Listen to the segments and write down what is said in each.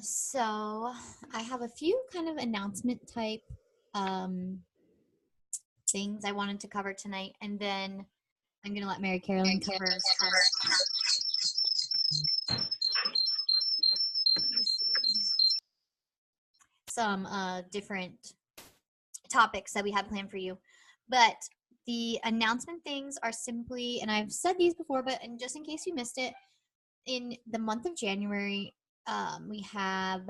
So I have a few kind of announcement type um, things I wanted to cover tonight, and then I'm gonna let Mary Carolyn cover some different topics that we have planned for you. But the announcement things are simply, and I've said these before, but and just in case you missed it, in the month of January, we have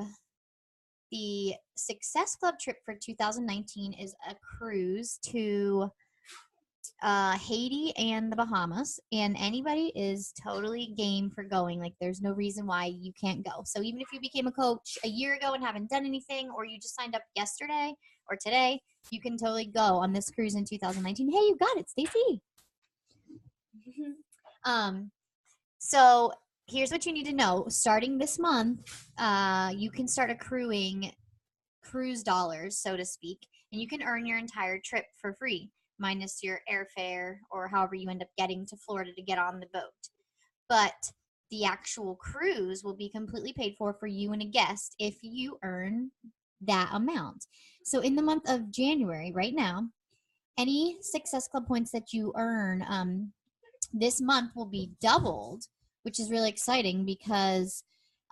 the Success Club trip for 2019 is a cruise to Haiti and the Bahamas, and anybody is totally game for going. Like, there's no reason why you can't go. So even if you became a coach a year ago and haven't done anything, or you just signed up yesterday or today, you can totally go on this cruise in 2019. Hey, you got it, Stacy. So here's what you need to know. Starting this month, you can start accruing cruise dollars, so to speak, and you can earn your entire trip for free, minus your airfare or however you end up getting to Florida to get on the boat. But the actual cruise will be completely paid for you and a guest if you earn that amount. So in the month of January, right now, any Success Club points that you earn this month will be doubled, which is really exciting because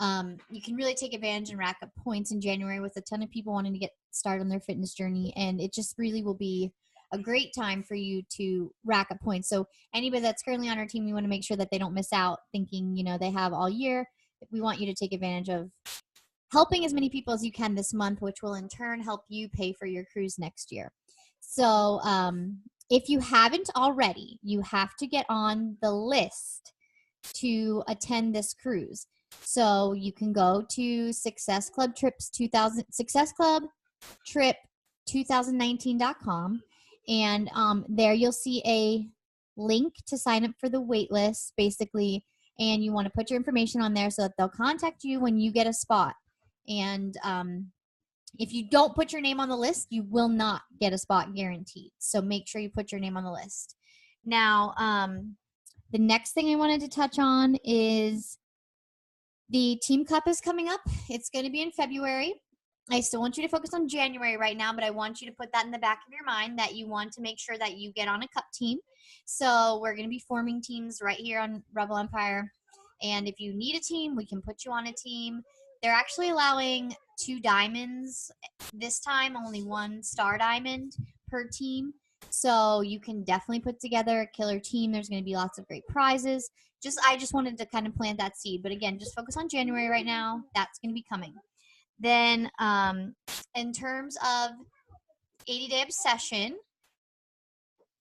you can really take advantage and rack up points in January with a ton of people wanting to get started on their fitness journey. And it just really will be a great time for you to rack up points. So anybody that's currently on our team, we want to make sure that they don't miss out thinking, they have all year. We want you to take advantage of helping as many people as you can this month, which will in turn help you pay for your cruise next year. So if you haven't already, you have to get on the list to attend this cruise. So you can go to Success Club Trips 2000 Success Club Trip 2019.com, and there you'll see a link to sign up for the wait list, basically, and you want to put your information on there so that they'll contact you when you get a spot. And if you don't put your name on the list, you will not get a spot guaranteed. So make sure you put your name on the list. Now, the next thing I wanted to touch on is the Team Cup is coming up. It's going to be in February. I still want you to focus on January right now, but I want you to put that in the back of your mind that you want to make sure that you get on a cup team. So we're going to be forming teams right here on Rebel Empire. And if you need a team, we can put you on a team. They're actually allowing 2 diamonds this time, only 1 star diamond per team. So you can definitely put together a killer team. There's going to be lots of great prizes. I just wanted to kind of plant that seed. But again, just focus on January right now. That's going to be coming. Then in terms of 80-Day Obsession,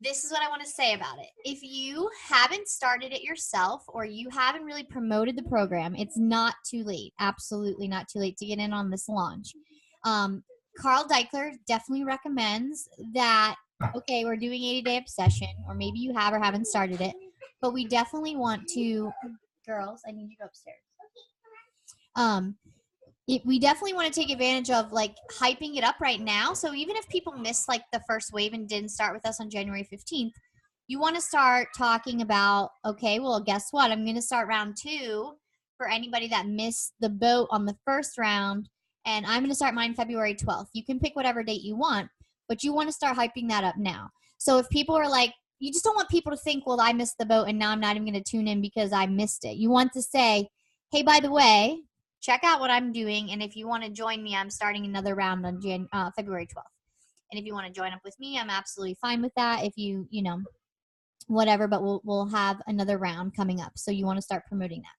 this is what I want to say about it. If you haven't started it yourself or you haven't really promoted the program, it's not too late. Absolutely not too late to get in on this launch. Carl Deichler definitely recommends that, okay, we're doing 80-Day Obsession, or maybe you have or haven't started it, but we definitely want to, girls, I need you to go upstairs. We definitely want to take advantage of hyping it up right now. So even if people missed the first wave and didn't start with us on January 15th, you want to start talking about, okay, well, guess what? I'm going to start round 2 for anybody that missed the boat on the first round, and I'm going to start mine February 12th. You can pick whatever date you want, but you want to start hyping that up now. So if people are you just don't want people to think, well, I missed the boat and now I'm not even going to tune in because I missed it. You want to say, hey, by the way, check out what I'm doing, and if you want to join me, I'm starting another round on February 12th. And if you want to join up with me, I'm absolutely fine with that. If you whatever, but we'll have another round coming up. So you want to start promoting that.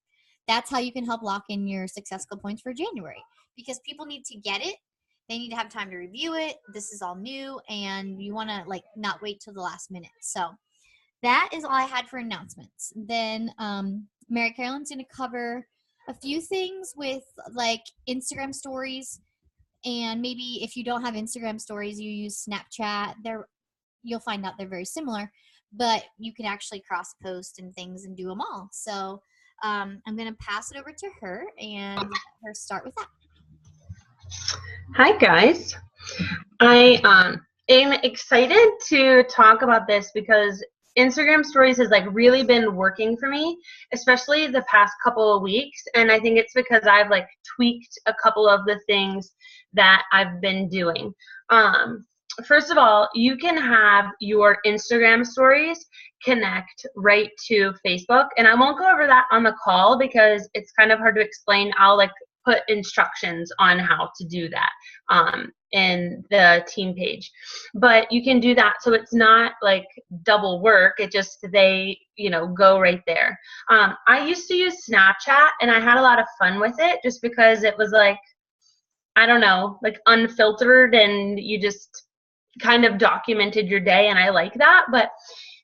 That's how you can help lock in your Success Club points for January, because people need to get it. They need to have time to review it. This is all new, and you want to not wait till the last minute. So that is all I had for announcements. Then Mary Carolyn's going to cover a few things with Instagram stories, and maybe if you don't have Instagram stories, you use Snapchat. You'll find out they're very similar, but you can actually cross post and things and do them all. So I'm going to pass it over to her and let her start with that. Hi guys, I am excited to talk about this because Instagram stories has like really been working for me, especially the past couple of weeks. And I think it's because I've like tweaked a couple of the things that I've been doing. First of all, you can have your Instagram stories connect right to Facebook. And I won't go over that on the call because it's kind of hard to explain. I'll like put instructions on how to do that in the team page. But you can do that so it's not like double work. It just, they, go right there. I used to use Snapchat and I had a lot of fun with it just because it was like, I don't know, like unfiltered and you just kind of documented your day, and I like that. But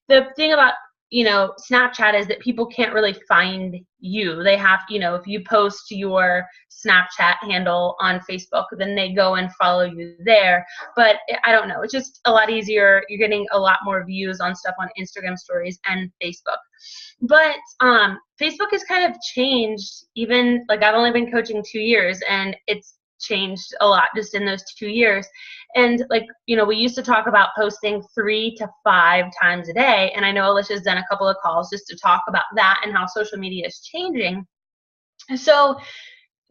the thing about Snapchat is that people can't really find you. They have, if you post your Snapchat handle on Facebook, then they go and follow you there. But I don't know, it's just a lot easier. You're getting a lot more views on stuff on Instagram stories and Facebook. But Facebook has kind of changed. Even like I've only been coaching 2 years, and it's changed a lot just in those 2 years. And like, we used to talk about posting 3 to 5 times a day. And I know Alicia's done a couple of calls just to talk about that and how social media is changing. So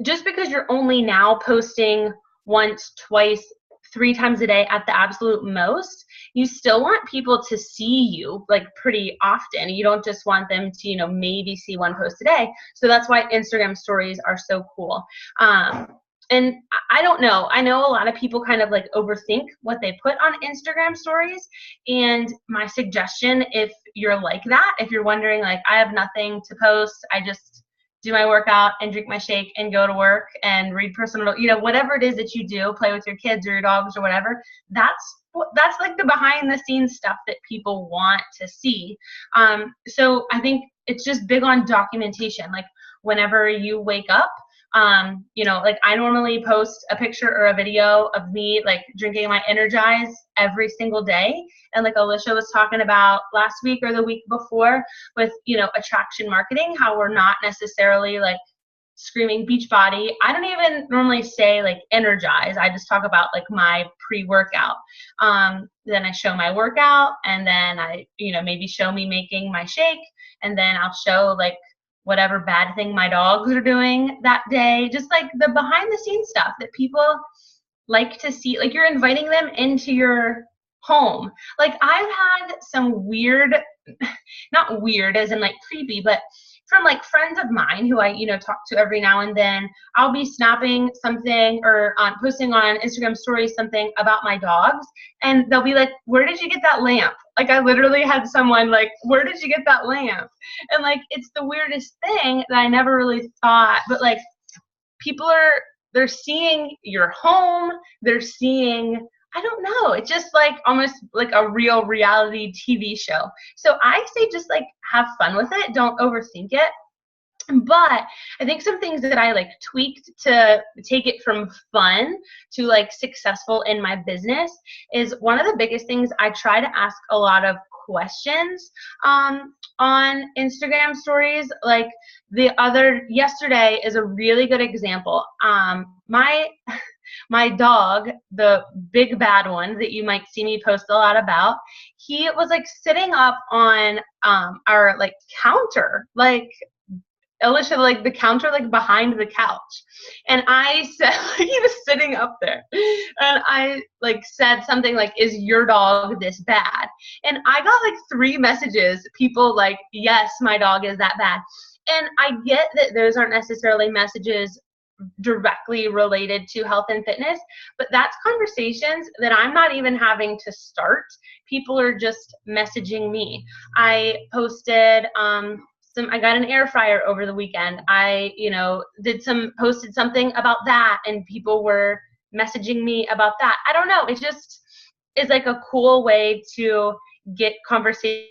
just because you're only now posting once, twice, 3 times a day at the absolute most, you still want people to see you like pretty often. You don't just want them to, maybe see 1 post a day. So that's why Instagram stories are so cool. And I don't know. I know a lot of people kind of like overthink what they put on Instagram stories. And my suggestion, if you're like that, if you're wondering like, I have nothing to post, I just do my workout and drink my shake and go to work and read personal, whatever it is that you do, play with your kids or your dogs or whatever, that's like the behind the scenes stuff that people want to see. So I think it's just big on documentation. Like whenever you wake up, like I normally post a picture or a video of me like drinking my Energize every single day. And like Alicia was talking about last week or the week before with, attraction marketing, how we're not necessarily like screaming Beachbody. I don't even normally say like Energize. I just talk about like my pre-workout. Then I show my workout, and then I, maybe show me making my shake, and then I'll show like whatever bad thing my dogs are doing that day, just like the behind the scenes stuff that people like to see. Like you're inviting them into your home. Like I've had some weird, not weird as in like creepy, but from like friends of mine who I, talk to every now and then, I'll be snapping something or posting on Instagram stories something about my dogs, and they'll be like, where did you get that lamp? Like I literally had someone like, where did you get that lamp? And like, it's the weirdest thing that I never really thought, but like people they're seeing your home, they're seeing, I don't know, it's just like almost like a real reality TV show. So I say just like have fun with it, don't overthink it. But I think some things that I like tweaked to take it from fun to like successful in my business is one of the biggest things. I try to ask a lot of questions on Instagram stories. Like yesterday is a really good example. My dog, the big bad one that you might see me post a lot about, he was like sitting up on our like counter, like Alicia, like the counter, like behind the couch. And I said, he was sitting up there. And I like said something like, is your dog this bad? And I got like 3 messages, people like, yes, my dog is that bad. And I get that those aren't necessarily messages directly related to health and fitness, but that's conversations that I'm not even having to start. People are just messaging me. I posted, I got an air fryer over the weekend. I, posted something about that, and people were messaging me about that. I don't know. It just is like a cool way to get conversations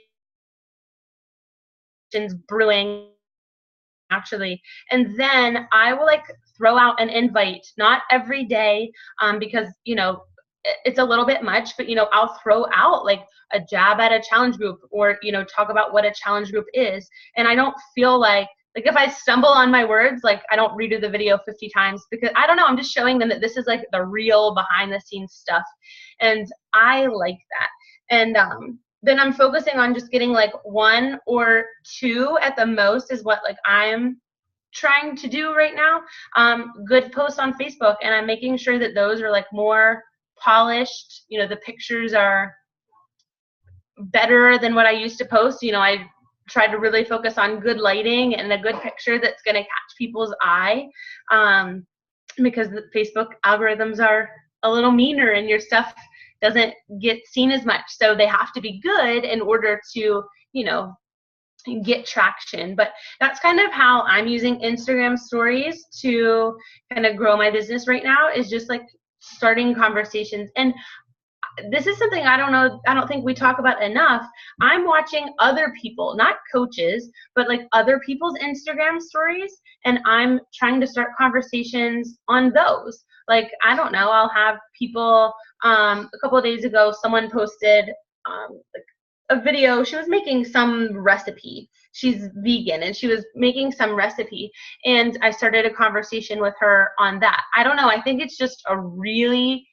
brewing actually. And then I will like throw out an invite, not every day, because, it's a little bit much, but, I'll throw out like a jab at a challenge group, or, talk about what a challenge group is. And I don't feel like if I stumble on my words, like I don't redo the video 50 times, because I don't know, I'm just showing them that this is like the real behind the scenes stuff. And I like that. And then I'm focusing on just getting like 1 or 2 at the most is what like I'm trying to do right now. Good posts on Facebook, and I'm making sure that those are like more polished. You know, the pictures are better than what I used to post. You know, I try to really focus on good lighting and a good picture that's going to catch people's eye, because the Facebook algorithms are a little meaner and your stuff doesn't get seen as much. So they have to be good in order to, you know, get traction. But that's kind of how I'm using Instagram stories to kind of grow my business right now, is just like starting conversations. And this is something I don't think we talk about enough. I'm watching other people, not coaches, but like other people's Instagram stories, and I'm trying to start conversations on those. Like, I don't know, I'll have people, a couple of days ago, someone posted like a video. She was making some recipe. She's vegan, and she was making some recipe, and I started a conversation with her on that. I don't know, I think it's just a really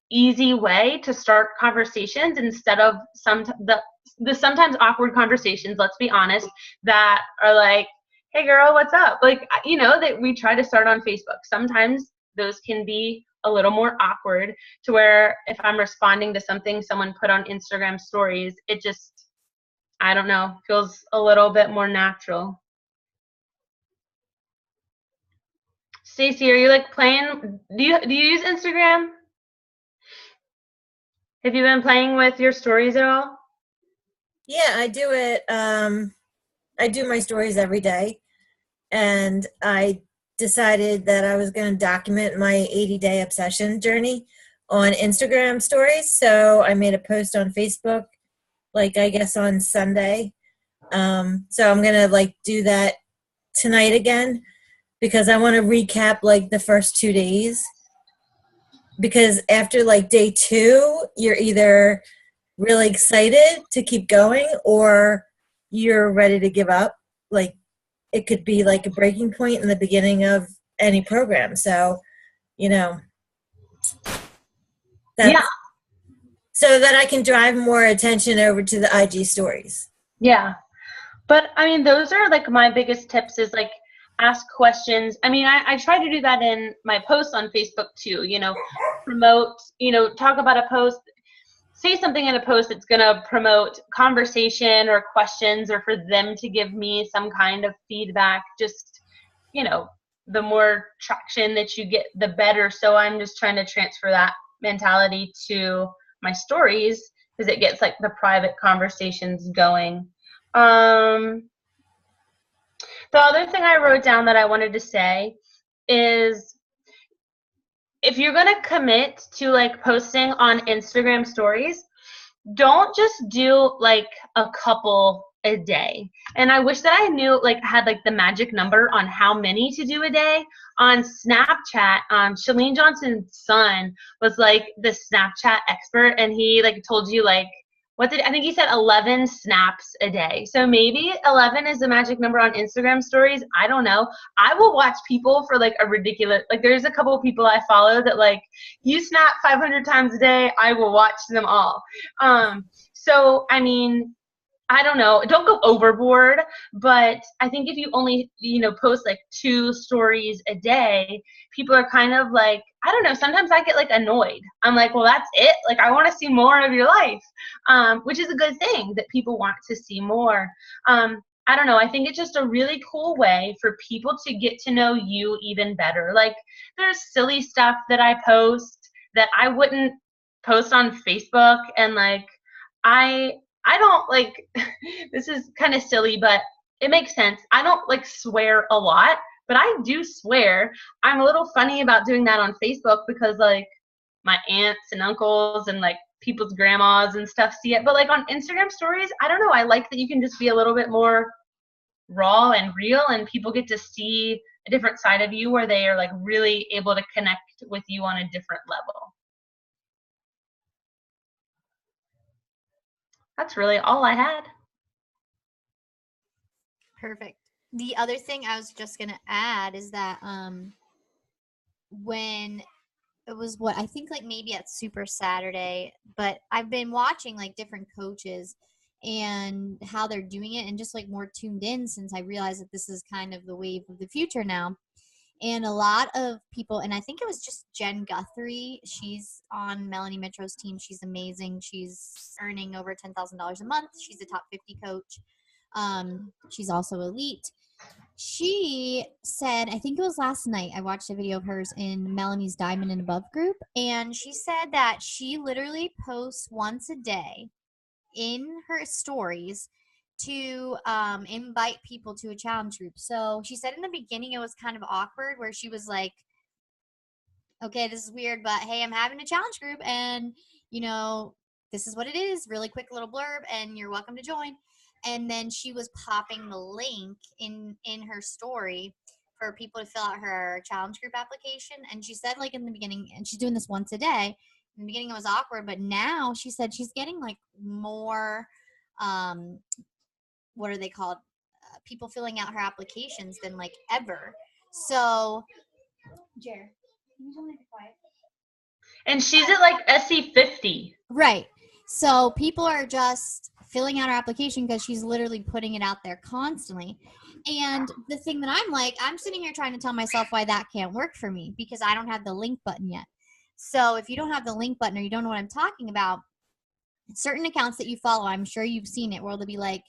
easy way to start conversations instead of the sometimes awkward conversations, let's be honest, that are like, hey girl, what's up? Like, you know, that we try to start on Facebook. Sometimes those can be a little more awkward, to where if I'm responding to something someone put on Instagram stories, it just, I don't know, feels a little bit more natural. Stacey, are you like playing, do you use Instagram? Have you been playing with your stories at all? Yeah, I do it. I do my stories every day, and I decided that I was going to document my 80-day obsession journey on Instagram stories. So I made a post on Facebook, like I guess on Sunday. So I'm going to like do that tonight again, because I want to recap like the first 2 days. Because after like day 2, you're either really excited to keep going or you're ready to give up. Like, it could be like a breaking point in the beginning of any program. So, you know, Yeah. so that I can drive more attention over to the IG stories. Yeah. But I mean, those are like my biggest tips, is like ask questions. I mean, I try to do that in my posts on Facebook too, you know, promote, you know, talk about a post, say something in a post that's going to promote conversation or questions, or for them to give me some kind of feedback. Just, you know, the more traction that you get, the better. So I'm just trying to transfer that mentality to my stories, because it gets like the private conversations going. The other thing I wrote down that I wanted to say is, if you're going to commit to like posting on Instagram stories, don't just do like a couple a day. And I wish that I knew, like, had like the magic number on how many to do a day. On Snapchat, Chalene Johnson's son was like the Snapchat expert, and he like told you like, I think he said 11 snaps a day. So maybe 11 is the magic number on Instagram stories. I don't know. I will watch people for like a ridiculous, like there's a couple of people I follow that like, you snap 500 times a day, I will watch them all. So, I mean, I don't know, don't go overboard, but I think if you only, you know, post like 2 stories a day, people are kind of like, I don't know, sometimes I get like annoyed. I'm like, well, that's it. Like, I want to see more of your life, which is a good thing that people want to see more. I don't know. I think it's just a really cool way for people to get to know you even better. Like, there's silly stuff that I post that I wouldn't post on Facebook, and like, I don't like, this is kind of silly, but it makes sense. I don't like swear a lot, but I do swear. I'm a little funny about doing that on Facebook, because like my aunts and uncles and like people's grandmas and stuff see it. But like on Instagram stories, I don't know. I like that you can just be a little bit more raw and real, and people get to see a different side of you, where they are like really able to connect with you on a different level. That's really all I had. Perfect. The other thing I was just going to add is that when it was what I think like maybe at Super Saturday, but I've been watching like different coaches and how they're doing it and just like more tuned in since I realized that this is kind of the wave of the future now. And a lot of people, and I think it was just Jen Guthrie. She's on Melanie Mitro's team. She's amazing. She's earning over $10,000 a month. She's a top 50 coach. She's also elite. She said, I think it was last night, I watched a video of hers in Melanie's Diamond and Above group, and she said that she literally posts once a day in her stories to invite people to a challenge group. So she said in the beginning it was kind of awkward where she was like, okay, this is weird, but hey, I'm having a challenge group and, you know, this is what it is, really quick little blurb, and you're welcome to join. And then she was popping the link in her story for people to fill out her challenge group application. And she said like in the beginning, and she's doing this once a day, in the beginning it was awkward, but now she said she's getting like more, what are they called? People filling out her applications than like ever. So, Jer, can you tell me to be quiet? And she's at like SC 50. Right. So people are just filling out her application because she's literally putting it out there constantly. And the thing that I'm like, I'm sitting here trying to tell myself why that can't work for me because I don't have the link button yet. So if you don't have the link button or you don't know what I'm talking about, certain accounts that you follow, I'm sure you've seen it, where they'll be like,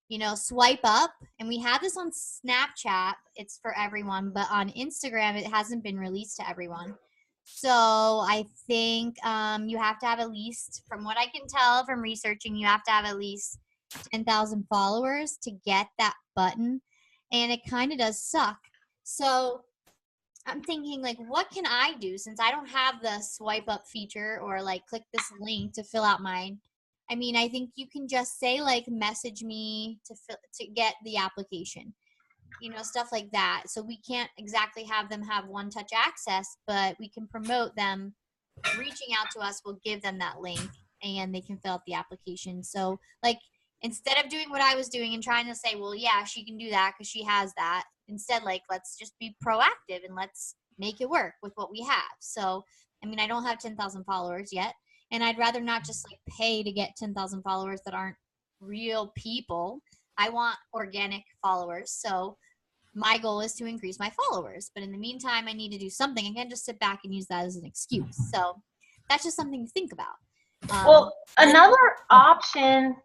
you know, swipe up. And we have this on Snapchat. It's for everyone. But on Instagram, it hasn't been released to everyone. So I think you have to have at least, from what I can tell from researching, you have to have at least 10,000 followers to get that button. And it kind of does suck. So I'm thinking, like, what can I do since I don't have the swipe up feature or, like, click this link to fill out mine? I mean, I think you can just say, like, message me to get the application. You know, stuff like that. So we can't exactly have them have one-touch access, but we can promote them. Reaching out to us will give them that link, and they can fill out the application. So, like, instead of doing what I was doing and trying to say, well, yeah, she can do that because she has that, instead, like, let's just be proactive and let's make it work with what we have. So, I mean, I don't have 10,000 followers yet, and I'd rather not just, like, pay to get 10,000 followers that aren't real people. I want organic followers. So my goal is to increase my followers. But in the meantime, I need to do something. I can't just sit back and use that as an excuse. So that's just something to think about. Well, another option,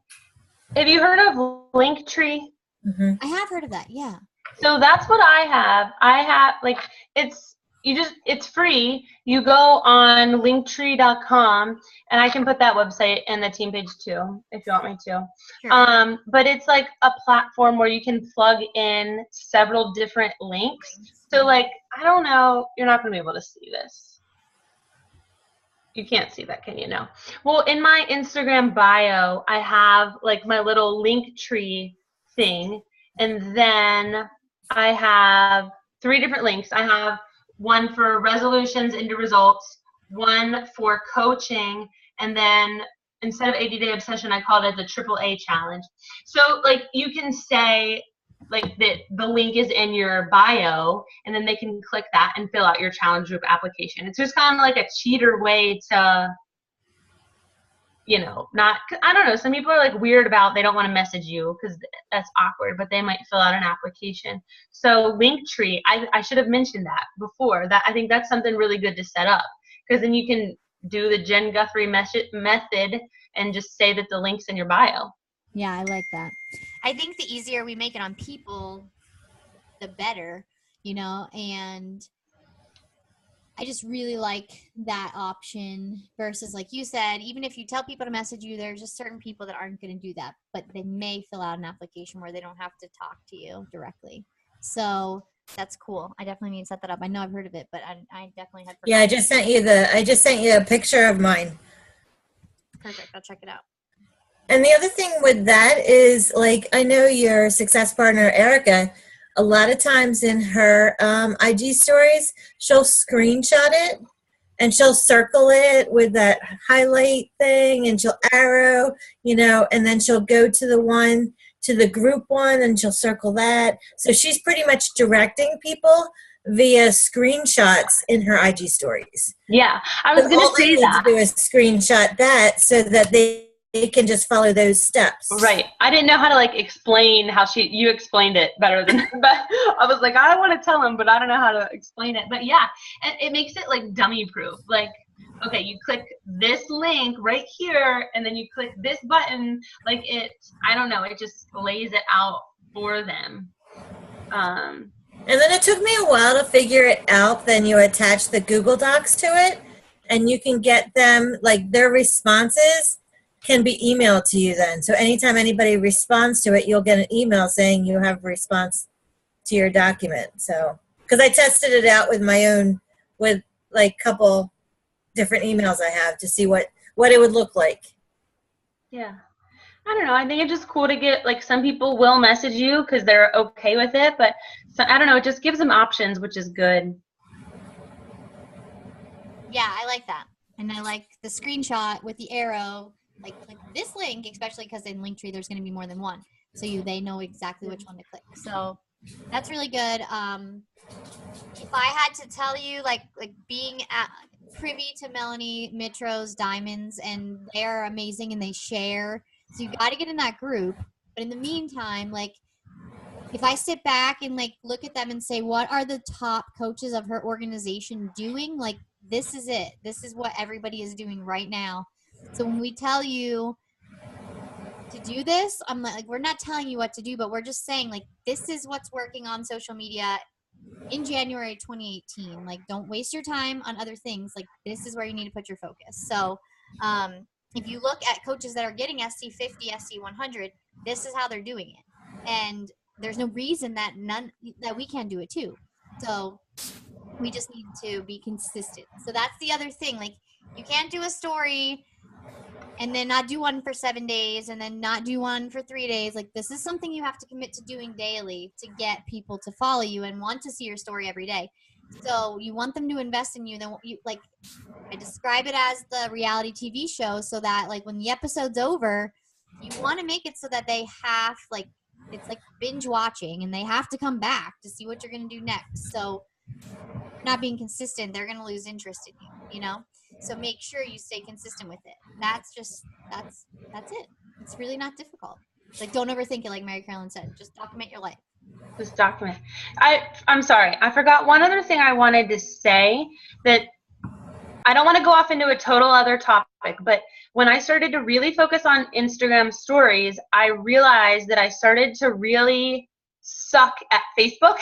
have you heard of Linktree? Mm-hmm. I have heard of that, yeah. So that's what I have. I have, like, it's free. You go on linktree.com, and I can put that website in the team page too, if you want me to. Sure. But it's like a platform where you can plug in several different links. So, like, I don't know, you're not going to be able to see this. You can't see that, can you? No. Well, in my Instagram bio, I have, like, my little Linktree thing, and then I have 3 different links. I have one for resolutions into results, one for coaching, and then instead of 80-day obsession, I called it the AAA challenge. So, like, you can say, like, that the link is in your bio, and then they can click that and fill out your challenge group application. It's just kind of like a cheater way to, you know, not, I don't know, some people are like weird about, they don't want to message you because that's awkward, but they might fill out an application. So Linktree, I should have mentioned that before, that I think that's something really good to set up, because then you can do the Jen Guthrie method and just say that the link's in your bio. Yeah, I like that. I think the easier we make it on people, the better, you know, and I just really like that option versus, like you said, even if you tell people to message you, there's just certain people that aren't going to do that, but they may fill out an application where they don't have to talk to you directly. So that's cool. I definitely need to set that up. I know I've heard of it, but I definitely had. Yeah, I just sent you a picture of mine. Perfect. I'll check it out. And the other thing with that is, like, I know your success partner, Erica, a lot of times in her IG stories, she'll screenshot it and she'll circle it with that highlight thing and she'll arrow, you know, and then she'll go to the group one and she'll circle that. So she's pretty much directing people. via screenshots in her IG stories. Yeah, I was going All to they say need that. to do is screenshot that so that they can just follow those steps. Right. I didn't know how to like explain how you explained it better than, but I was like, I want to tell him, but I don't know how to explain it. But yeah, and it makes it like dummy proof. Like, okay, you click this link right here, and then you click this button. Like I don't know, it just lays it out for them. And then it took me a while to figure it out. Then you attach the Google Docs to it, and you can get them, like their responses can be emailed to you then. So anytime anybody responds to it, you'll get an email saying you have a response to your document. So, because I tested it out with my own, with like couple different emails I have to see what it would look like. Yeah. I don't know. I think it's just cool to get, like, some people will message you because they're okay with it, but I don't know. It just gives them options, which is good. Yeah, I like that. And I like the screenshot with the arrow, like click this link, especially because in Linktree there's going to be more than one. So they know exactly which one to click. So that's really good. If I had to tell you, like being privy to Melanie Mitro's Diamonds, and they're amazing and they share. So you got to get in that group. But in the meantime, like if I sit back and like look at them and say, what are the top coaches of her organization doing? Like, this is it. This is what everybody is doing right now. So when we tell you to do this, I'm like, we're not telling you what to do, but we're just saying, like, this is what's working on social media in January 2018. Like, don't waste your time on other things. Like, this is where you need to put your focus. So if you look at coaches that are getting SC50, SC100, this is how they're doing it. And there's no reason that we can't do it too. So we just need to be consistent. So that's the other thing. Like, you can't do a story and then not do one for 7 days and then not do one for 3 days. Like, this is something you have to commit to doing daily to get people to follow you and want to see your story every day. So you want them to invest in you. Then you, like, I describe it as the reality TV show, so that like when the episode's over, you want to make it so that they have, like, it's like binge watching and they have to come back to see what you're going to do next. So not being consistent, they're going to lose interest in you, you know? So make sure you stay consistent with it. That's it. It's really not difficult. Like, don't overthink it, like Mary Carolyn said. Just document your life. Just document. I'm sorry. I forgot one other thing I wanted to say, that I don't want to go off into a total other topic, but when I started to really focus on Instagram stories, I realized that I started to really suck at Facebook.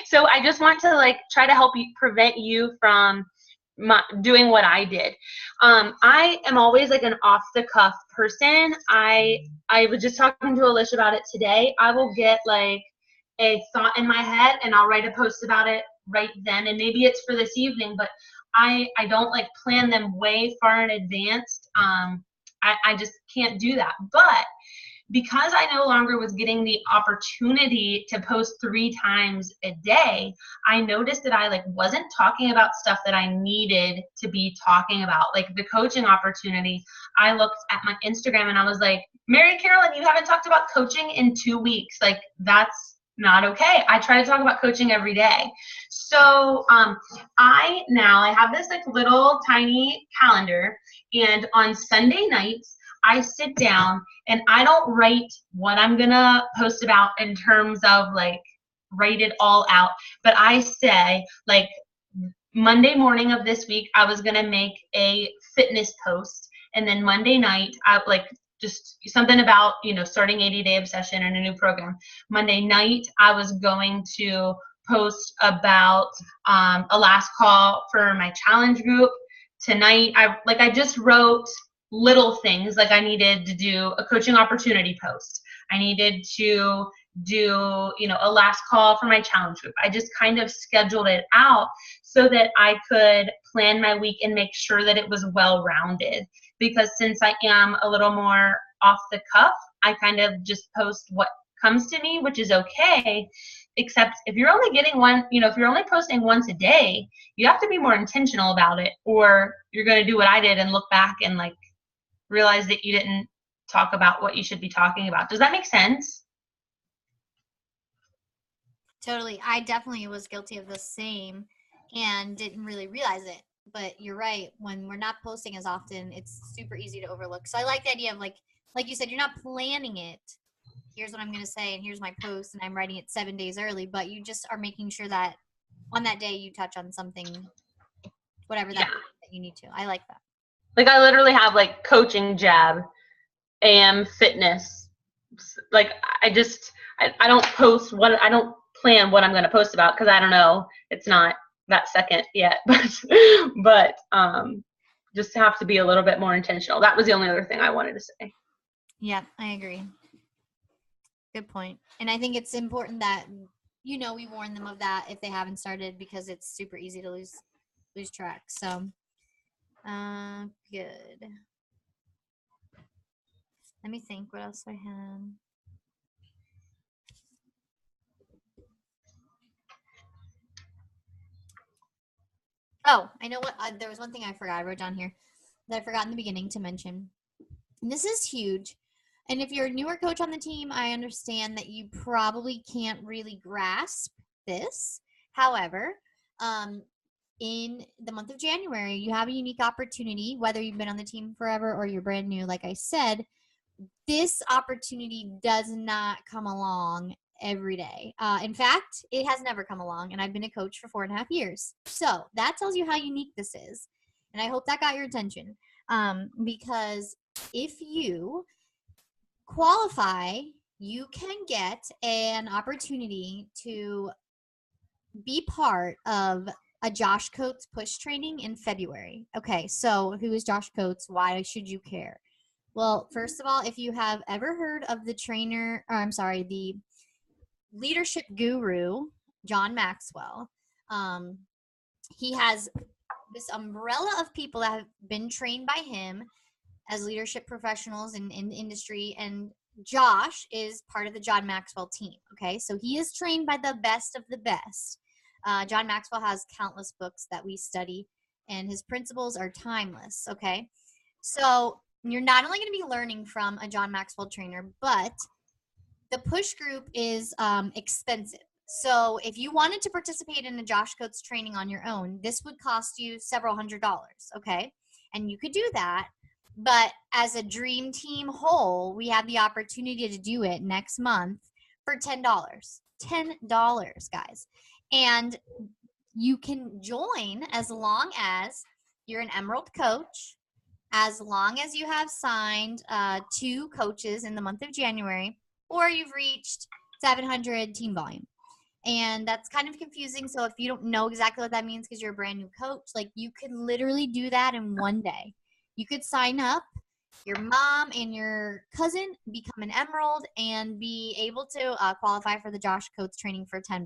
So I just want to like try to help you, prevent you from doing what I did. I am always like an off the cuff person. I was just talking to Alicia about it today. I will get like a thought in my head and I'll write a post about it right then. And maybe it's for this evening, but I don't like plan them way far in advance. I just can't do that. But because I no longer was getting the opportunity to post 3 times a day, I noticed that I like wasn't talking about stuff that I needed to be talking about. Like the coaching opportunity, I looked at my Instagram and I was like, Mary Carolyn, you haven't talked about coaching in 2 weeks. Like, that's not okay. I try to talk about coaching every day. So I have this like little tiny calendar, and on Sunday nights, I sit down and I don't write what I'm gonna post about in terms of like write it all out, but I say like Monday morning of this week I was gonna make a fitness post, and then Monday night I like just something about, you know, starting 80-day obsession and a new program. Monday night I was going to post about a last call for my challenge group. Tonight I just wrote little things, like I needed to do a coaching opportunity post. I needed to do, you know, a last call for my challenge group. I just kind of scheduled it out so that I could plan my week and make sure that it was well-rounded. Because since I am a little more off the cuff, I kind of just post what comes to me, which is okay. Except if you're only getting one, you know, if you're only posting once a day, you have to be more intentional about it, or you're going to do what I did and look back and like realize that you didn't talk about what you should be talking about. Does that make sense? Totally. I definitely was guilty of the same and didn't really realize it. But you're right. When we're not posting as often, it's super easy to overlook. So I like the idea of like you said, you're not planning it. Here's what I'm going to say, and here's my post, and I'm writing it 7 days early. But you just are making sure that on that day you touch on something, whatever that you need to. I like that. Like I literally have like coaching jab, AM fitness. Like I don't post I don't plan what I'm going to post about because I don't know. It's not that second yet, but just have to be a little bit more intentional. That was the only other thing I wanted to say. Yeah, I agree. Good point. And I think it's important that we warn them of that if they haven't started, because it's super easy to lose track. So good. Let me think what else I had. Oh, I know what. There was one thing I forgot. I wrote down here that I forgot in the beginning to mention. And this is huge. And if you're a newer coach on the team, I understand that you probably can't really grasp this. However, in the month of January, you have a unique opportunity, whether you've been on the team forever or you're brand new. Like I said, this opportunity does not come along every day. In fact, it has never come along, and I've been a coach for 4.5 years. So that tells you how unique this is. And I hope that got your attention, because if you qualify, you can get an opportunity to be part of a Josh Coates push training in February. Okay, so who is Josh Coates? Why should you care? Well, first of all, if you have ever heard of the the leadership guru, John Maxwell, he has this umbrella of people that have been trained by him as leadership professionals in the industry, and Josh is part of the John Maxwell team. Okay, so he is trained by the best of the best. John Maxwell has countless books that we study, and his principles are timeless. Okay, so you're not only going to be learning from a John Maxwell trainer, but the push group is expensive. So if you wanted to participate in a Josh Coates training on your own, this would cost you several $100s, okay? And you could do that, but as a dream team whole, we have the opportunity to do it next month for $10. $10, guys. And you can join as long as you're an Emerald coach, as long as you have signed 2 coaches in the month of January, or you've reached 700 team volume. And that's kind of confusing. So if you don't know exactly what that means because you're a brand new coach, like you could literally do that in one day. You could sign up, your mom and your cousin become an Emerald and be able to qualify for the Josh Coates training for $10.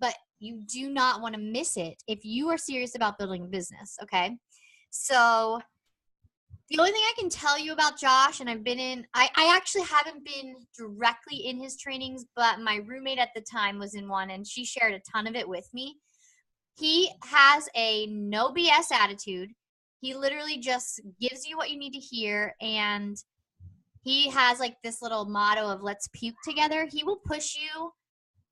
But you do not want to miss it if you are serious about building a business, okay? So the only thing I can tell you about Josh, and I actually haven't been directly in his trainings, but my roommate at the time was in one, and she shared a ton of it with me. He has a no BS attitude. He literally just gives you what you need to hear, and he has like this little motto of let's puke together. He will push you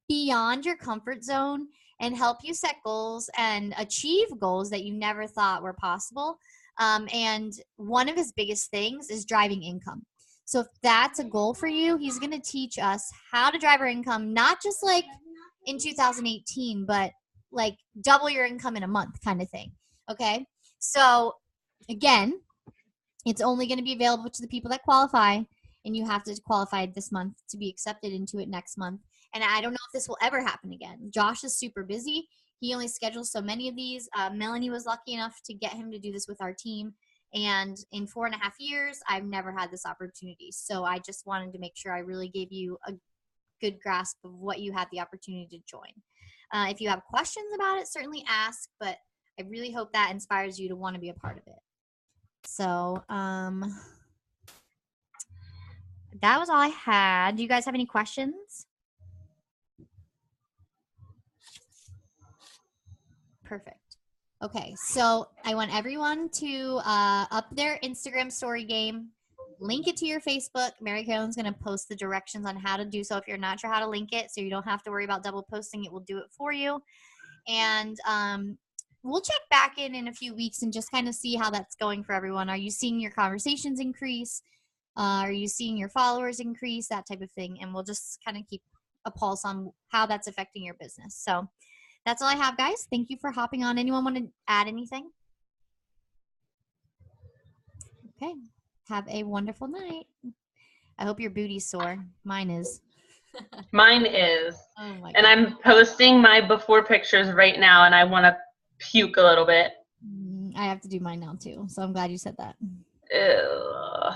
beyond your comfort zone and help you set goals and achieve goals that you never thought were possible. And one of his biggest things is driving income. So if that's a goal for you, he's going to teach us how to drive our income, not just like in 2018, but like double your income in a month kind of thing. Okay. So again, it's only going to be available to the people that qualify, and you have to qualify this month to be accepted into it next month. And I don't know if this will ever happen again. Josh is super busy. He only schedules so many of these. Melanie was lucky enough to get him to do this with our team. And in 4.5 years, I've never had this opportunity. So I just wanted to make sure I really gave you a good grasp of what you had the opportunity to join. If you have questions about it, certainly ask. But I really hope that inspires you to want to be a part of it. So that was all I had. Do you guys have any questions? Perfect. Okay, so I want everyone to up their Instagram story game. link it to your Facebook. Mary Carolyn's going to post the directions on how to do so if you're not sure how to link it, so you don't have to worry about double posting. It will do it for you. And we'll check back in a few weeks and just kind of see how that's going for everyone. Are you seeing your conversations increase? Are you seeing your followers increase? That type of thing. And we'll just kind of keep a pulse on how that's affecting your business. So that's all I have, guys. Thank you for hopping on. Anyone want to add anything? Okay. Have a wonderful night. I hope your booty's sore. Mine is. Mine is. Oh my and God. I'm posting my before pictures right now, and I want to puke a little bit. I have to do mine now too. So I'm glad you said that. Ew.